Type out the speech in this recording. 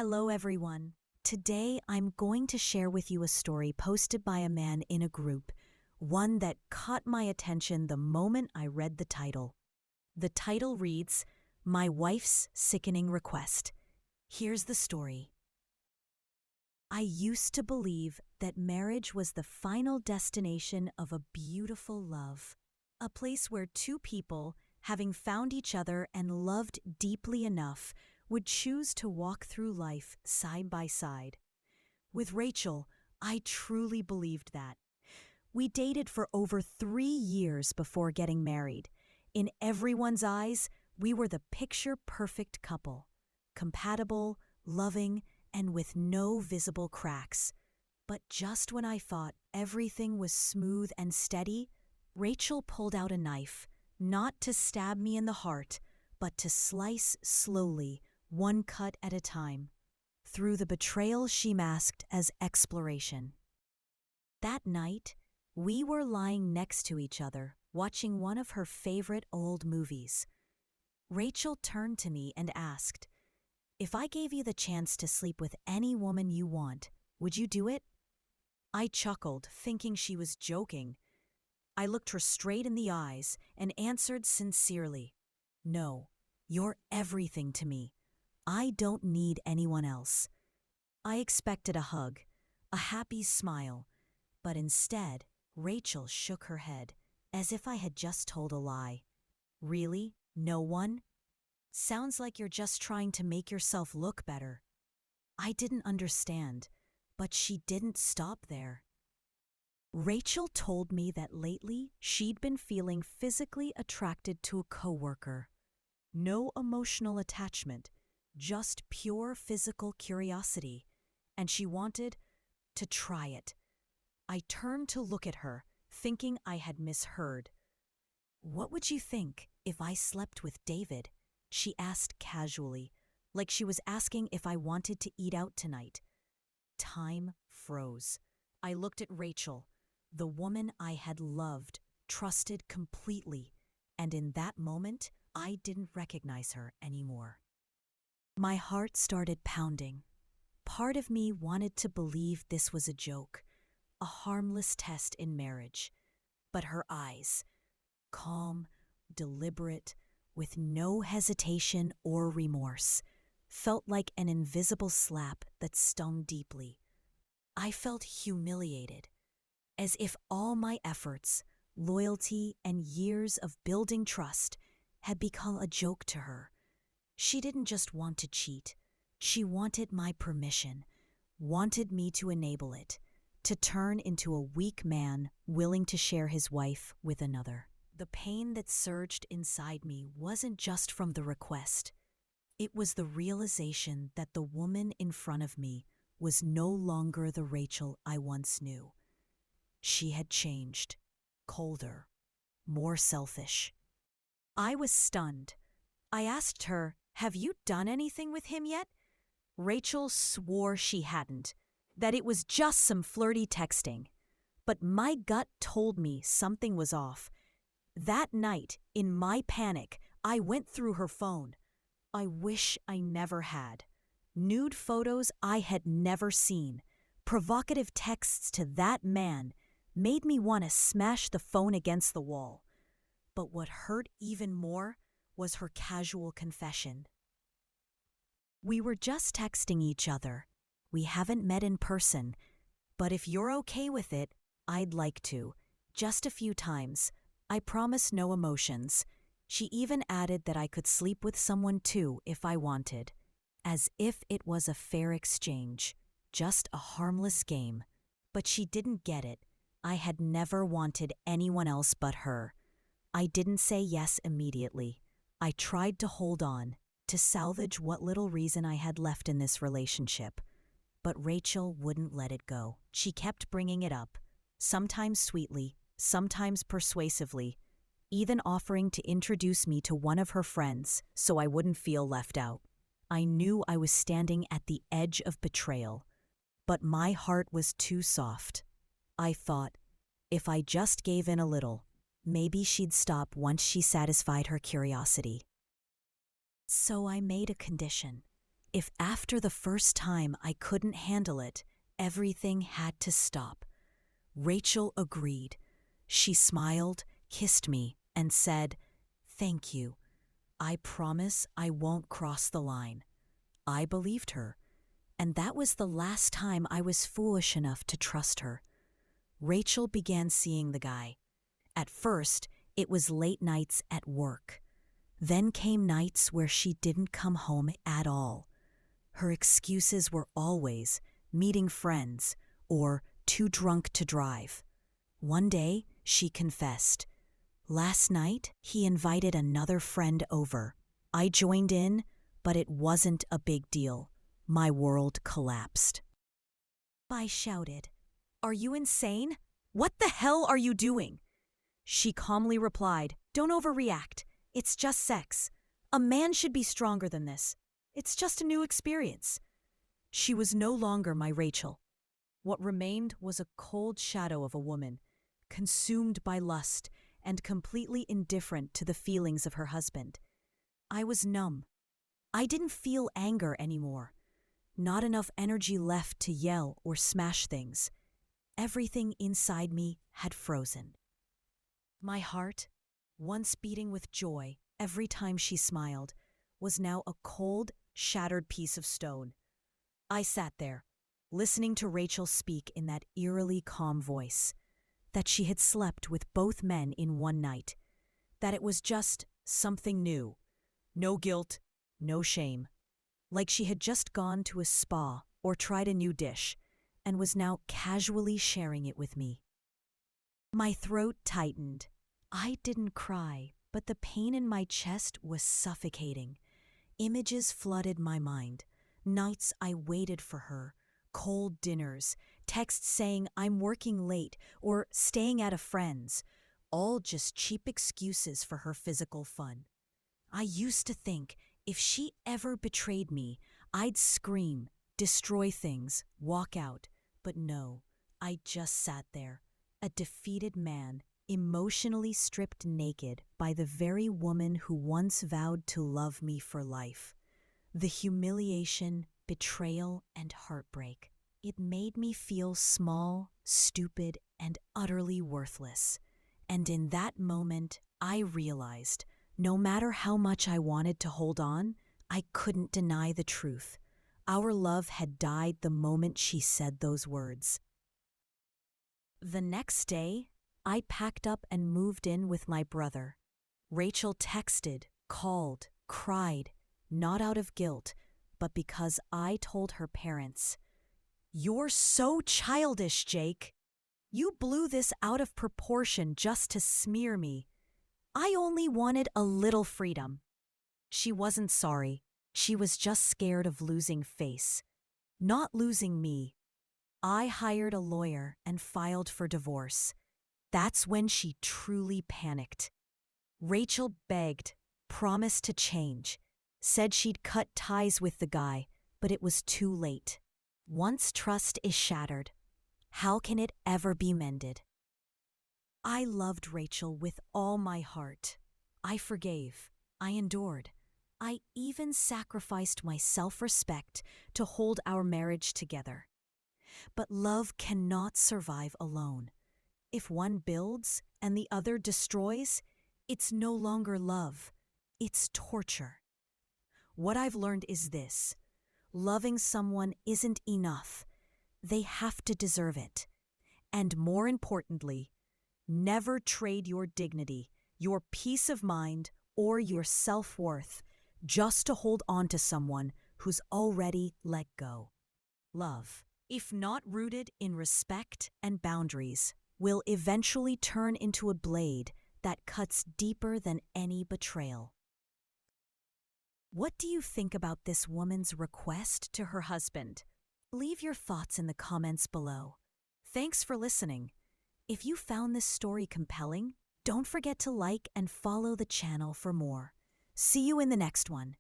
Hello, everyone. Today, I'm going to share with you a story posted by a man in a group, one that caught my attention the moment I read the title. The title reads, My Wife's Sickening Request. Here's the story. I used to believe that marriage was the final destination of a beautiful love, a place where two people, having found each other and loved deeply enough, would choose to walk through life side by side. With Rachel, I truly believed that. We dated for over 3 years before getting married. In everyone's eyes, we were the picture-perfect couple, compatible, loving, and with no visible cracks. But just when I thought everything was smooth and steady, Rachel pulled out a knife, not to stab me in the heart, but to slice slowly, one cut at a time, through the betrayal she masked as exploration. That night, we were lying next to each other, watching one of her favorite old movies. Rachel turned to me and asked, "If I gave you the chance to sleep with any woman you want, would you do it?" I chuckled, thinking she was joking. I looked her straight in the eyes and answered sincerely, "No, you're everything to me. I don't need anyone else." I expected a hug, a happy smile, but instead, Rachel shook her head, as if I had just told a lie. "Really? No one? Sounds like you're just trying to make yourself look better." I didn't understand, but she didn't stop there. Rachel told me that lately she'd been feeling physically attracted to a coworker. No emotional attachment, just pure physical curiosity, and she wanted to try it. I turned to look at her, thinking I had misheard. "What would you think if I slept with David?" she asked casually, like she was asking if I wanted to eat out tonight. Time froze. I looked at Rachel, the woman I had loved, trusted completely, and in that moment, I didn't recognize her anymore. My heart started pounding. Part of me wanted to believe this was a joke, a harmless test in marriage. But her eyes, calm, deliberate, with no hesitation or remorse, felt like an invisible slap that stung deeply. I felt humiliated, as if all my efforts, loyalty, and years of building trust had become a joke to her. She didn't just want to cheat. She wanted my permission, wanted me to enable it, to turn into a weak man willing to share his wife with another. The pain that surged inside me wasn't just from the request. It was the realization that the woman in front of me was no longer the Rachel I once knew. She had changed, colder, more selfish. I was stunned. I asked her, "Have you done anything with him yet?" Rachel swore she hadn't, that it was just some flirty texting. But my gut told me something was off. That night, in my panic, I went through her phone. I wish I never had. Nude photos I had never seen, provocative texts to that man, made me want to smash the phone against the wall. But what hurt even more was her casual confession. "We were just texting each other. We haven't met in person, but if you're okay with it, I'd like to. Just a few times. I promise no emotions." She even added that I could sleep with someone too if I wanted, as if it was a fair exchange, just a harmless game. But she didn't get it. I had never wanted anyone else but her. I didn't say yes immediately. I tried to hold on, to salvage what little reason I had left in this relationship. But Rachel wouldn't let it go. She kept bringing it up, sometimes sweetly, sometimes persuasively, even offering to introduce me to one of her friends so I wouldn't feel left out. I knew I was standing at the edge of betrayal, but my heart was too soft. I thought, if I just gave in a little, maybe she'd stop once she satisfied her curiosity. So I made a condition. if after the first time I couldn't handle it, everything had to stop. Rachel agreed. She smiled, kissed me, and said, "Thank you. I promise I won't cross the line." I believed her, and that was the last time I was foolish enough to trust her. Rachel began seeing the guy. At first, it was late nights at work. Then came nights where she didn't come home at all. Her excuses were always meeting friends or too drunk to drive. One day, she confessed, "Last night, he invited another friend over. I joined in, but it wasn't a big deal. My world collapsed." I shouted, "Are you insane? What the hell are you doing?" She calmly replied, "Don't overreact. It's just sex. A man should be stronger than this. It's just a new experience." She was no longer my Rachel. What remained was a cold shadow of a woman, consumed by lust and completely indifferent to the feelings of her husband. I was numb. I didn't feel anger anymore. Not enough energy left to yell or smash things. Everything inside me had frozen. My heart, once beating with joy every time she smiled, was now a cold, shattered piece of stone. I sat there, listening to Rachel speak in that eerily calm voice, that she had slept with both men in one night, that it was just something new, no guilt, no shame, like she had just gone to a spa or tried a new dish, and was now casually sharing it with me. My throat tightened. I didn't cry, but the pain in my chest was suffocating. Images flooded my mind. Nights I waited for her, cold dinners, texts saying I'm working late or staying at a friend's, all just cheap excuses for her physical fun. I used to think if she ever betrayed me, I'd scream, destroy things, walk out. But no, I just sat there, a defeated man, emotionally stripped naked by the very woman who once vowed to love me for life. The humiliation, betrayal, and heartbreak. It made me feel small, stupid, and utterly worthless. And in that moment, I realized, no matter how much I wanted to hold on, I couldn't deny the truth. Our love had died the moment she said those words. The next day, I packed up and moved in with my brother. Rachel texted, called, cried, not out of guilt, but because I told her parents, "You're so childish, Jake. You blew this out of proportion just to smear me. I only wanted a little freedom." She wasn't sorry. She was just scared of losing face. Not losing me. I hired a lawyer and filed for divorce. That's when she truly panicked. Rachel begged, promised to change, said she'd cut ties with the guy, but it was too late. Once trust is shattered, how can it ever be mended? I loved Rachel with all my heart. I forgave. I endured. I even sacrificed my self-respect to hold our marriage together. But love cannot survive alone. If one builds and the other destroys, it's no longer love. It's torture. What I've learned is this: loving someone isn't enough. They have to deserve it. And more importantly, never trade your dignity, your peace of mind, or your self-worth just to hold on to someone who's already let go. Love, if not rooted in respect and boundaries, will eventually turn into a blade that cuts deeper than any betrayal. What do you think about this woman's request to her husband? Leave your thoughts in the comments below. Thanks for listening. If you found this story compelling, don't forget to like and follow the channel for more. See you in the next one.